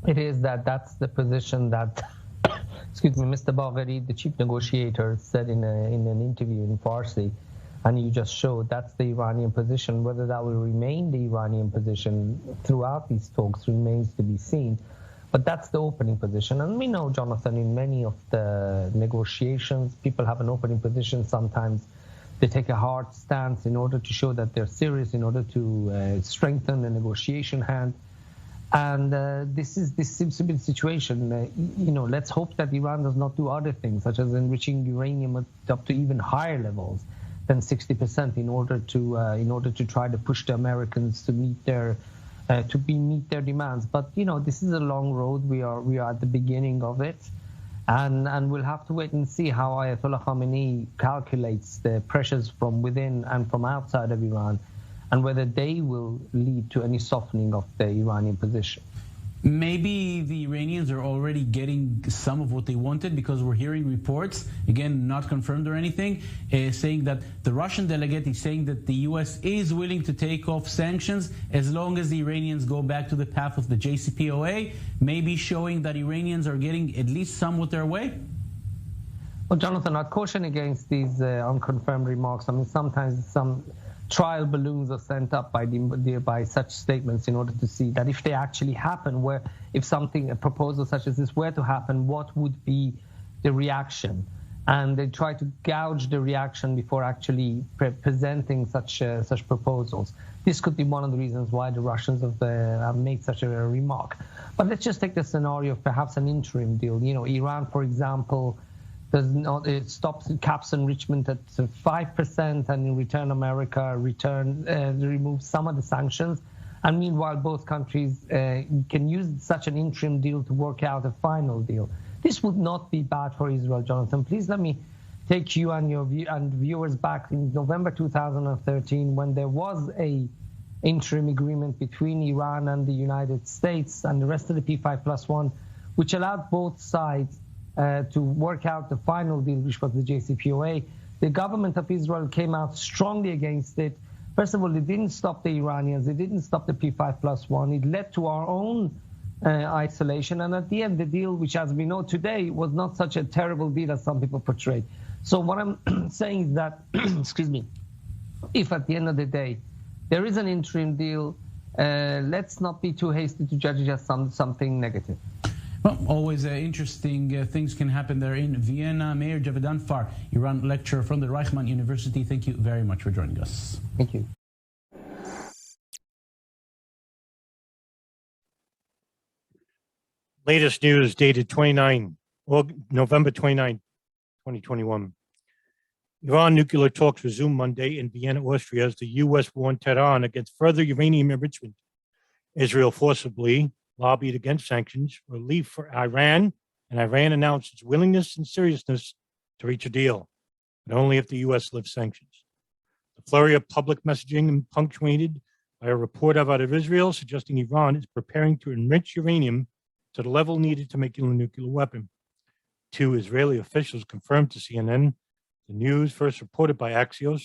It is that's the position that, excuse me, Mr. Bagheri, the chief negotiator, said in an interview in Farsi, and you just showed that's the Iranian position. Whether that will remain the Iranian position throughout these talks remains to be seen. But that's the opening position. And we know, Jonathan, in many of the negotiations, people have an opening position. Sometimes they take a hard stance in order to show that they're serious, in order to strengthen the negotiation hand. And this seems to be the situation. Let's hope that Iran does not do other things, such as enriching uranium up to even higher levels than 60% in order to try to push the Americans to meet their demands. But this is a long road. We are at the beginning of it, and we'll have to wait and see how Ayatollah Khamenei calculates the pressures from within and from outside of Iran, and whether they will lead to any softening of the Iranian position. Maybe the Iranians are already getting some of what they wanted, because we're hearing reports, again, not confirmed or anything, saying that the Russian delegate is saying that the U.S. is willing to take off sanctions as long as the Iranians go back to the path of the JCPOA, maybe showing that Iranians are getting at least somewhat their way? Well, Jonathan, I'd caution against these unconfirmed remarks. I mean, sometimes some trial balloons are sent up by such statements in order to see that if they actually happen, if a proposal such as this were to happen, what would be the reaction? And they try to gauge the reaction before actually presenting such proposals. This could be one of the reasons why the Russians have made such a remark. But let's just take the scenario of perhaps an interim deal. Iran, for example, it caps enrichment at 5%, and in return America removes some of the sanctions. And meanwhile, both countries can use such an interim deal to work out a final deal. This would not be bad for Israel, Jonathan. Please let me take you and your viewers back in November 2013, when there was a interim agreement between Iran and the United States and the rest of the P5+1, which allowed both sides to work out the final deal, which was the JCPOA. The government of Israel came out strongly against it. First of all, it didn't stop the Iranians. It didn't stop the P5+1. It led to our own isolation. And at the end, the deal, which as we know today, was not such a terrible deal as some people portrayed. So what I'm saying is that, excuse me, if at the end of the day there is an interim deal, let's not be too hasty to judge it as something negative. Well, always interesting things can happen there in Vienna. Mayor Javedan Far, Iran lecturer from the Reichman University, thank you very much for joining us. Thank you. Latest news dated November 29, 2021. Iran nuclear talks resume Monday in Vienna, Austria, as the U.S. warned Tehran against further uranium enrichment. Israel forcibly lobbied against sanctions, relief for Iran, and Iran announced its willingness and seriousness to reach a deal, but only if the U.S. lifts sanctions. The flurry of public messaging punctuated by a report out of Israel suggesting Iran is preparing to enrich uranium to the level needed to make a nuclear weapon. Two Israeli officials confirmed to CNN the news first reported by Axios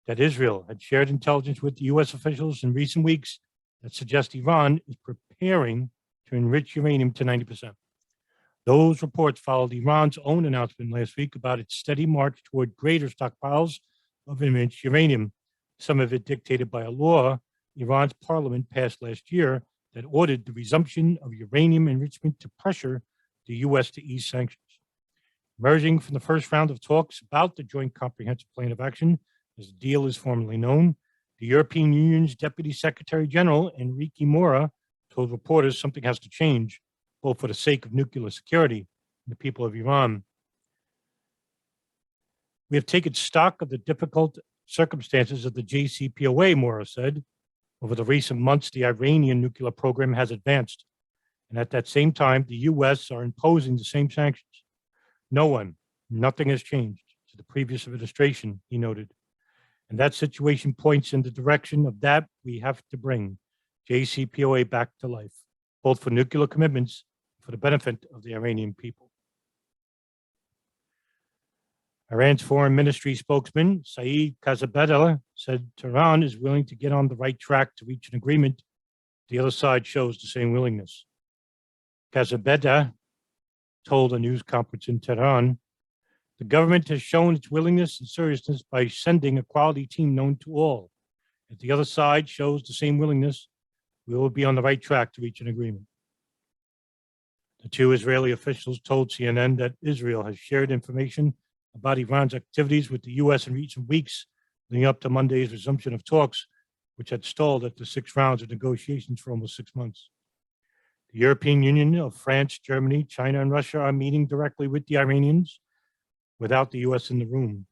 that Israel had shared intelligence with the U.S. officials in recent weeks that suggest Iran is preparing to enrich uranium to 90%. Those reports followed Iran's own announcement last week about its steady march toward greater stockpiles of enriched uranium, some of it dictated by a law Iran's parliament passed last year that ordered the resumption of uranium enrichment to pressure the U.S. to ease sanctions. Emerging from the first round of talks about the Joint Comprehensive Plan of Action, as the deal is formally known, the European Union's Deputy Secretary General, Enrique Mora, told reporters something has to change, both for the sake of nuclear security and the people of Iran. We have taken stock of the difficult circumstances of the JCPOA, Mora said. Over the recent months, the Iranian nuclear program has advanced, and at that same time, the U.S. are imposing the same sanctions. Nothing has changed to the previous administration, he noted. And that situation points in the direction of that we have to bring JCPOA back to life, both for nuclear commitments and for the benefit of the Iranian people. Iran's foreign ministry spokesman, Saeed Kazabedeh, said Tehran is willing to get on the right track to reach an agreement. The other side shows the same willingness. Kazabeda told a news conference in Tehran, the government has shown its willingness and seriousness by sending a quality team known to all. If the other side shows the same willingness, we will be on the right track to reach an agreement. The two Israeli officials told CNN that Israel has shared information about Iran's activities with the U.S. in recent weeks, leading up to Monday's resumption of talks, which had stalled after 6 rounds of negotiations for almost 6 months. The European Union of France, Germany, China, and Russia are meeting directly with the Iranians without the U.S. in the room.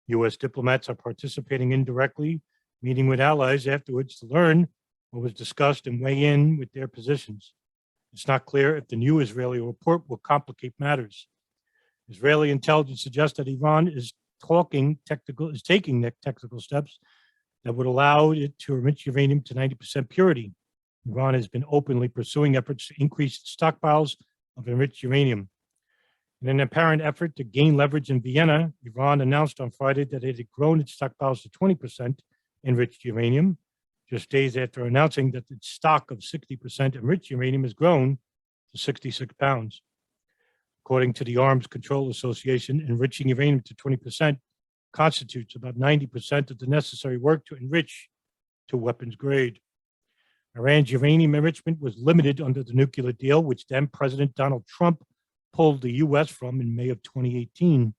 U.S. diplomats are participating indirectly, meeting with allies afterwards to learn what was discussed and weigh in with their positions. It's not clear if the new Israeli report will complicate matters. Israeli intelligence suggests that Iran is taking technical steps that would allow it to enrich uranium to 90% purity. Iran has been openly pursuing efforts to increase its stockpiles of enriched uranium. In an apparent effort to gain leverage in Vienna, Iran announced on Friday that it had grown its stockpiles to 20% enriched uranium, just days after announcing that its stock of 60% enriched uranium has grown to 66 pounds. According to the Arms Control Association, enriching uranium to 20% constitutes about 90% of the necessary work to enrich to weapons grade. Iran's uranium enrichment was limited under the nuclear deal, which then President Donald Trump pulled the U.S. from in May of 2018.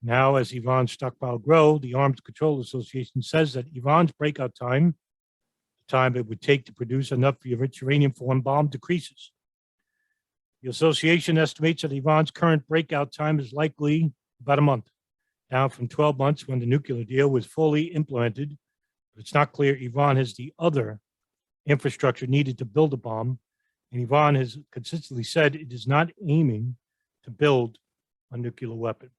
Now, as Iran's stockpile grows, the Arms Control Association says that Iran's breakout time, the time it would take to produce enough enriched uranium for one bomb, decreases. The association estimates that Iran's current breakout time is likely about a month, down from 12 months when the nuclear deal was fully implemented. But it's not clear Iran has the other infrastructure needed to build a bomb, and Iran has consistently said it is not aiming to build a nuclear weapon.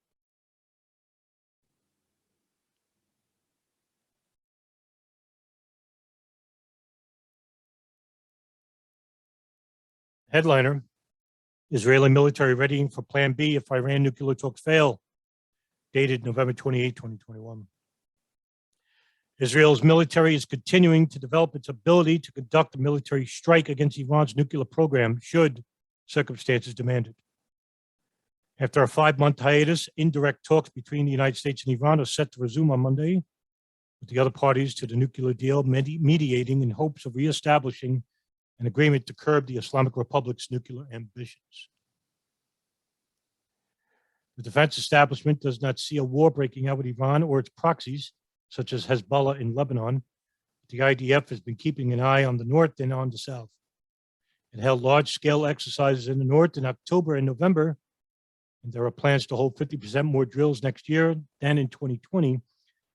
Headliner, Israeli military readying for Plan B if Iran nuclear talks fail, dated November 28, 2021. Israel's military is continuing to develop its ability to conduct a military strike against Iran's nuclear program should circumstances demand it. After a 5-month hiatus, indirect talks between the United States and Iran are set to resume on Monday, with the other parties to the nuclear deal mediating in hopes of reestablishing an agreement to curb the Islamic Republic's nuclear ambitions. The defense establishment does not see a war breaking out with Iran or its proxies, such as Hezbollah in Lebanon. The IDF has been keeping an eye on the north and on the south. It held large-scale exercises in the north in October and November, and there are plans to hold 50% more drills next year than in 2020,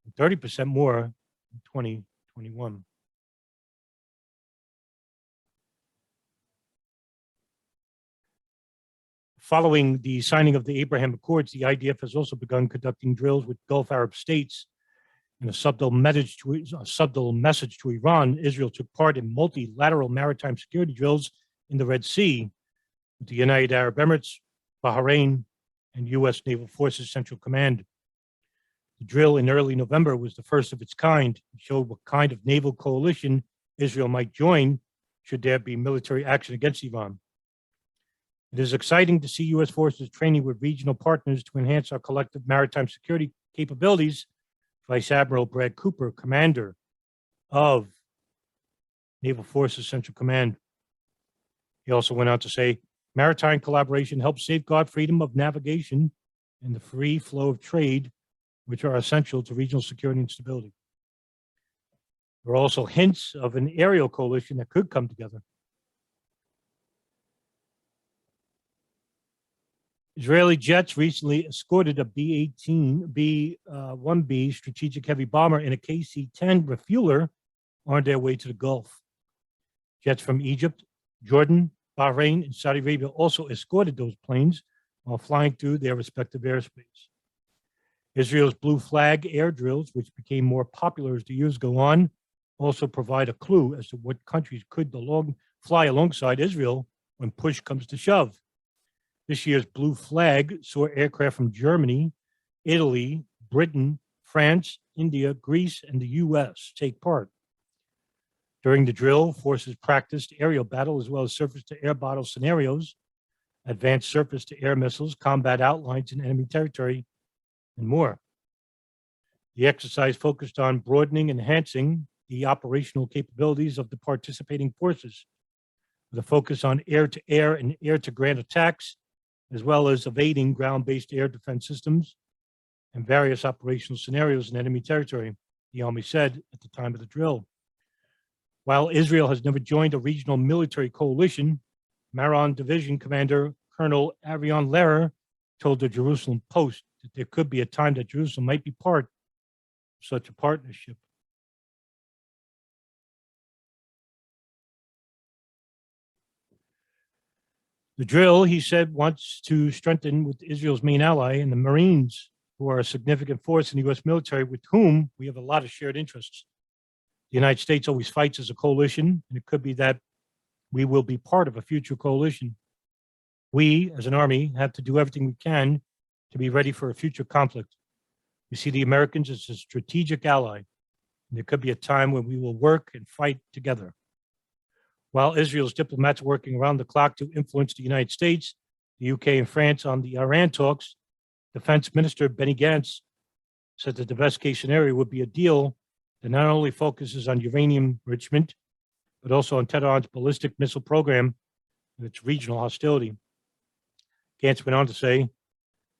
and 30% more in 2021. Following the signing of the Abraham Accords, the IDF has also begun conducting drills with Gulf Arab states. In a subtle message to Iran, Israel took part in multilateral maritime security drills in the Red Sea with the United Arab Emirates, Bahrain, and U.S. Naval Forces Central Command. The drill in early November was the first of its kind and showed what kind of naval coalition Israel might join should there be military action against Iran. It is exciting to see U.S. forces training with regional partners to enhance our collective maritime security capabilities. Vice Admiral Brad Cooper, commander of Naval Forces Central Command. He also went on to say, maritime collaboration helps safeguard freedom of navigation and the free flow of trade, which are essential to regional security and stability. There are also hints of an aerial coalition that could come together. Israeli jets recently escorted a B-1B strategic heavy bomber and a KC-10 refueler on their way to the Gulf. Jets from Egypt, Jordan, Bahrain, and Saudi Arabia also escorted those planes while flying through their respective airspace. Israel's blue flag air drills, which became more popular as the years go on, also provide a clue as to what countries could fly alongside Israel when push comes to shove. This year's blue flag saw aircraft from Germany, Italy, Britain, France, India, Greece, and the U.S. take part. During the drill, forces practiced aerial battle as well as surface-to-air battle scenarios, advanced surface-to-air missiles, combat outlines in enemy territory, and more. The exercise focused on broadening and enhancing the operational capabilities of the participating forces, with a focus on air-to-air and air-to-ground attacks, as well as evading ground-based air defense systems and various operational scenarios in enemy territory, the Army said at the time of the drill. While Israel has never joined a regional military coalition, Maron Division Commander Colonel Avion Lehrer told the Jerusalem Post that there could be a time that Jerusalem might be part of such a partnership. The drill, he said, wants to strengthen with Israel's main ally and the Marines, who are a significant force in the U.S. military with whom we have a lot of shared interests. The United States always fights as a coalition, and it could be that we will be part of a future coalition. We, as an army, have to do everything we can to be ready for a future conflict. We see the Americans as a strategic ally, and there could be a time when we will work and fight together. While Israel's diplomats are working around the clock to influence the United States, the UK, and France on the Iran talks, Defense Minister Benny Gantz said that the best case scenario would be a deal that not only focuses on uranium enrichment, but also on Tehran's ballistic missile program and its regional hostility. Gantz went on to say,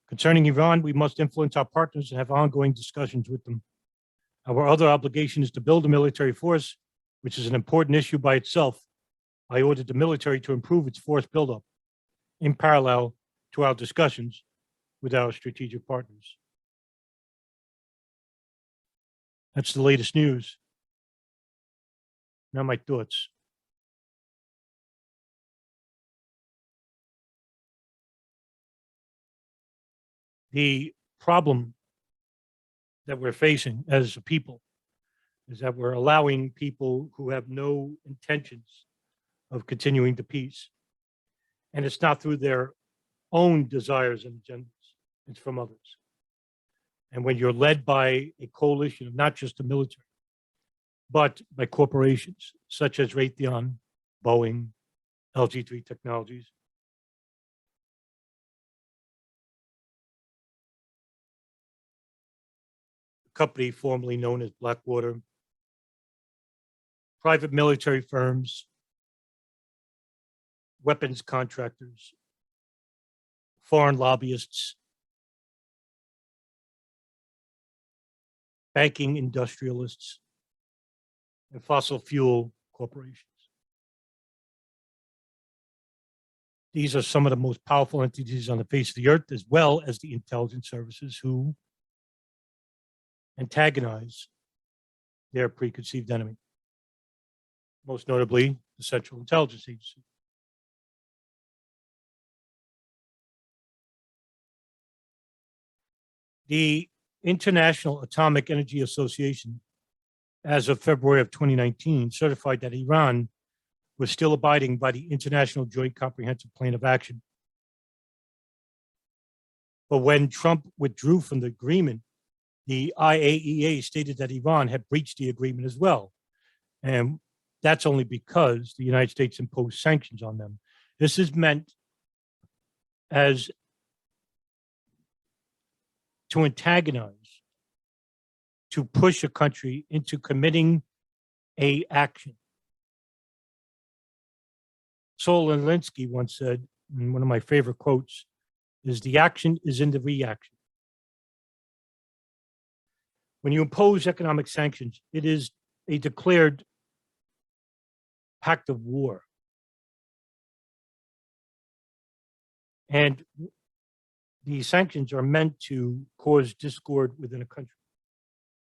concerning Iran, we must influence our partners and have ongoing discussions with them. Our other obligation is to build a military force, which is an important issue by itself. I ordered the military to improve its force buildup in parallel to our discussions with our strategic partners. That's the latest news. Now my thoughts. The problem that we're facing as a people is that we're allowing people who have no intentions of continuing the peace. And it's not through their own desires and agendas, it's from others. And when you're led by a coalition of not just the military, but by corporations such as Raytheon, Boeing, LG3 Technologies, a company formerly known as Blackwater, private military firms, weapons contractors, foreign lobbyists, banking industrialists, and fossil fuel corporations. These are some of the most powerful entities on the face of the earth, as well as the intelligence services who antagonize their preconceived enemy, most notably the Central Intelligence Agency. The International Atomic Energy Association, as of February of 2019, certified that Iran was still abiding by the International Joint Comprehensive Plan of Action. But when Trump withdrew from the agreement, the IAEA stated that Iran had breached the agreement as well. And that's only because the United States imposed sanctions on them. This is meant as to antagonize, to push a country into committing a action. Saul Alinsky once said, and one of my favorite quotes is, the action is in the reaction. When you impose economic sanctions, it is a declared act of war. And the sanctions are meant to cause discord within a country.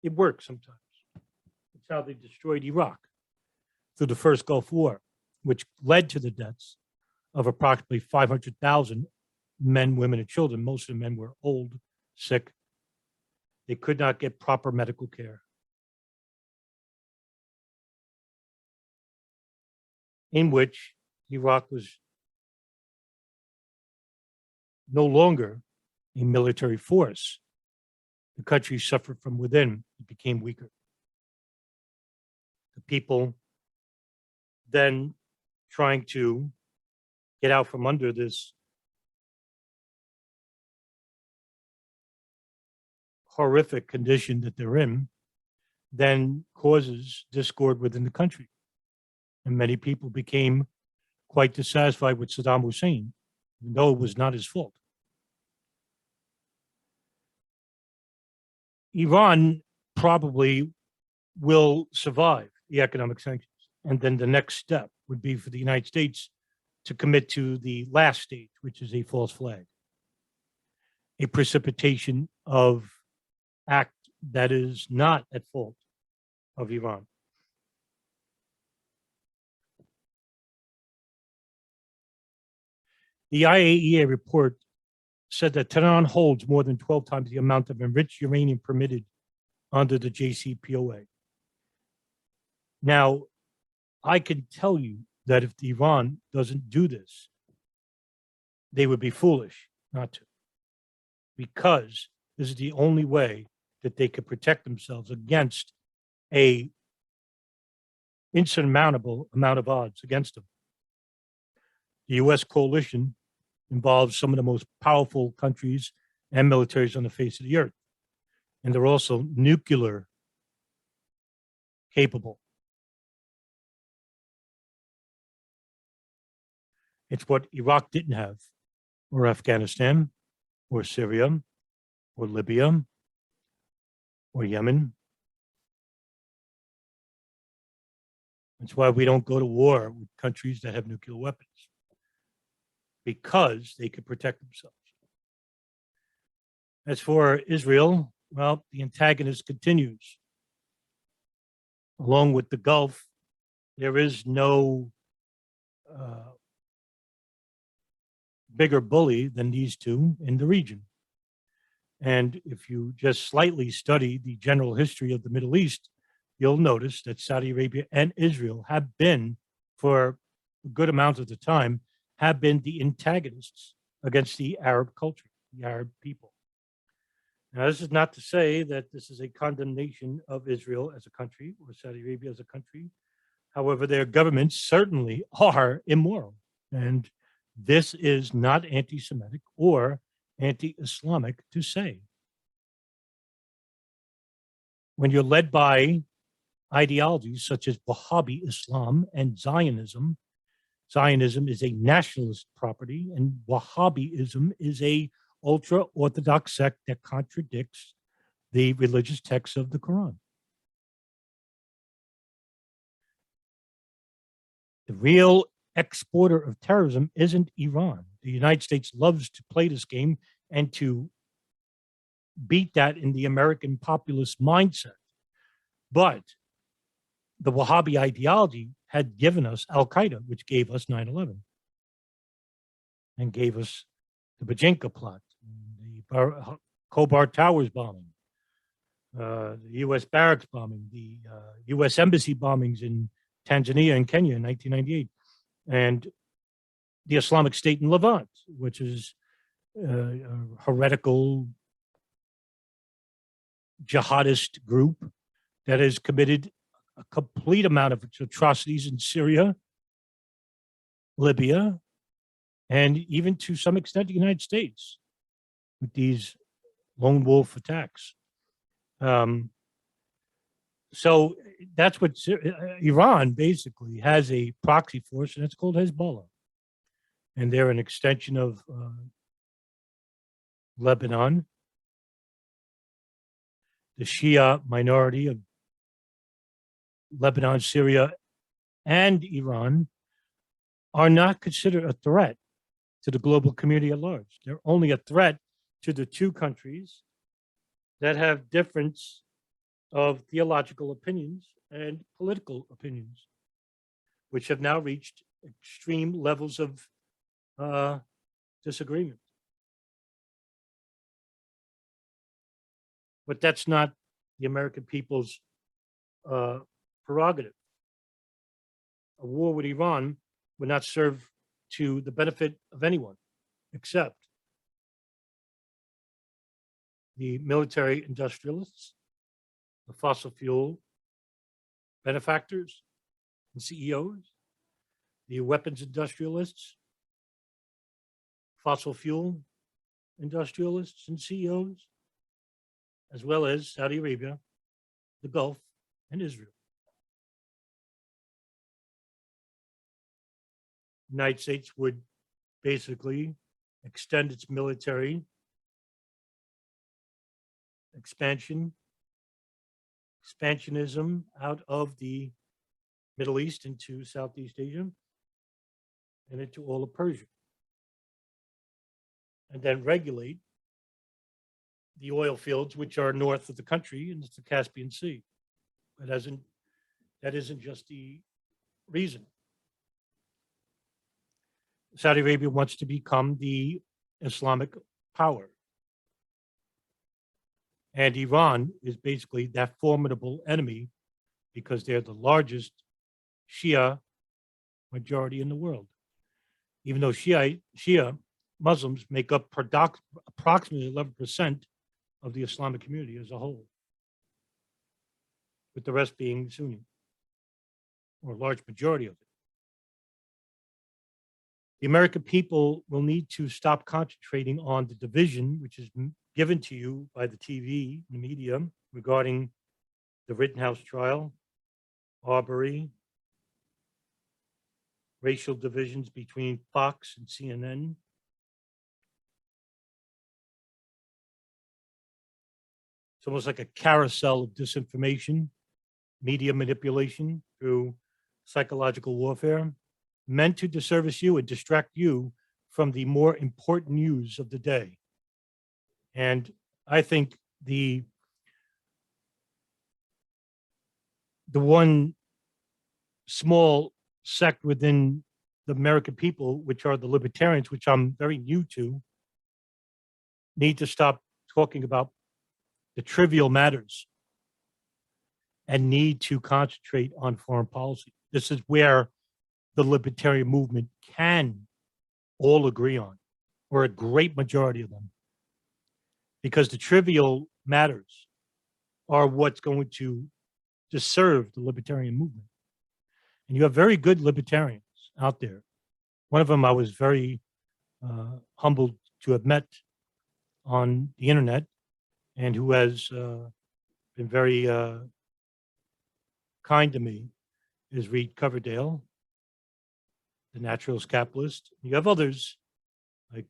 It works sometimes. It's how they destroyed Iraq through the first Gulf War, which led to the deaths of approximately 500,000 men, women, and children. Most of the men were old, sick. They could not get proper medical care. In which Iraq was no longer a military force. The country suffered from within. It became weaker. The people than trying to get out from under this horrific condition that they're in, then causes discord within the country. And many people became quite dissatisfied with Saddam Hussein, even though it was not his fault. Iran probably will survive the economic sanctions. And then the next step would be for the United States to commit to the last stage, which is a false flag, a precipitation of act that is not at fault of Iran. The IAEA report said that Tehran holds more than 12 times the amount of enriched uranium permitted under the JCPOA. Now, I can tell you that if Iran doesn't do this, they would be foolish not to, because this is the only way that they could protect themselves against a insurmountable amount of odds against them. The U.S. coalition involves some of the most powerful countries and militaries on the face of the earth, and they're also nuclear capable. It's what Iraq didn't have, or Afghanistan, or Syria, or Libya, or Yemen. That's why we don't go to war with countries that have nuclear weapons, because they could protect themselves. As for Israel, well, the antagonist continues. Along with the Gulf, there is no bigger bully than these two in the region. And if you just slightly study the general history of the Middle East, you'll notice that Saudi Arabia and Israel have been, for a good amount of the time, have been the antagonists against the Arab culture, the Arab people. Now, this is not to say that this is a condemnation of Israel as a country or Saudi Arabia as a country. However, their governments certainly are immoral. And this is not anti-Semitic or anti-Islamic to say. When you're led by ideologies such as Wahhabi Islam and Zionism, Zionism is a nationalist property, and Wahhabism is a ultra-Orthodox sect that contradicts the religious texts of the Quran. The real exporter of terrorism isn't Iran. The United States loves to play this game and to beat that in the American populist mindset. But the Wahhabi ideology had given us Al-Qaeda, which gave us 9/11 and gave us the Bajinka plot, the Khobar Towers bombing, the U.S. barracks bombing, the U.S. embassy bombings in Tanzania and Kenya in 1998, and the Islamic State in Levant, which is a heretical jihadist group that has committed a complete amount of atrocities in Syria, Libya, and even to some extent the United States with these lone wolf attacks. So that's what Iran basically has, a proxy force, and it's called Hezbollah. And they're an extension of Lebanon. The Shia minority of Lebanon, Syria, and Iran are not considered a threat to the global community at large. They're only a threat to the two countries that have difference of theological opinions and political opinions, which have now reached extreme levels of disagreement. But that's not the American people's prerogative. A war with Iran would not serve to the benefit of anyone except the military industrialists, the fossil fuel benefactors and CEOs, the weapons industrialists, fossil fuel industrialists and CEOs, as well as Saudi Arabia, the Gulf, and Israel. The United States would basically extend its military expansionism out of the Middle East into Southeast Asia and into all of Persia, and then regulate the oil fields which are north of the country, and it's the Caspian Sea. That isn't just the reason. Saudi Arabia wants to become the Islamic power. And Iran is basically that formidable enemy because they're the largest Shia majority in the world. Even though Shia Muslims make up approximately 11% of the Islamic community as a whole, with the rest being Sunni, or a large majority of it. The American people will need to stop concentrating on the division which is given to you by the TV and the media regarding the Rittenhouse trial, Arbery, racial divisions between Fox and CNN. It's almost like a carousel of disinformation, media manipulation through psychological warfare, meant to disservice you and distract you from the more important news of the day. And I think the one small sect within the American people, which are the libertarians, which I'm very new to, need to stop talking about the trivial matters and need to concentrate on foreign policy. This is where the libertarian movement can all agree on, or a great majority of them, because the trivial matters are what's going to serve the libertarian movement. And you have very good libertarians out there. One of them I was very humbled to have met on the internet, and who has been very kind to me, is Reed Coverdale, the naturalist capitalist. You have others like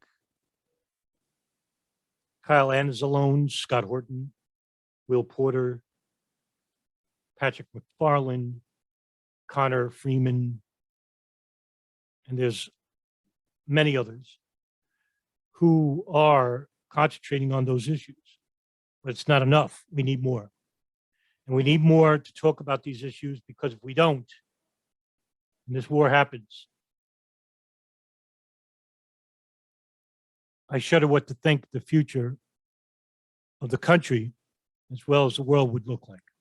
Kyle Anzalone, Scott Horton, Will Porter, Patrick McFarland, Connor Freeman, and there's many others who are concentrating on those issues. But it's not enough. We need more. And we need more to talk about these issues, because if we don't, and this war happens, I shudder what to think the future of the country as well as the world would look like.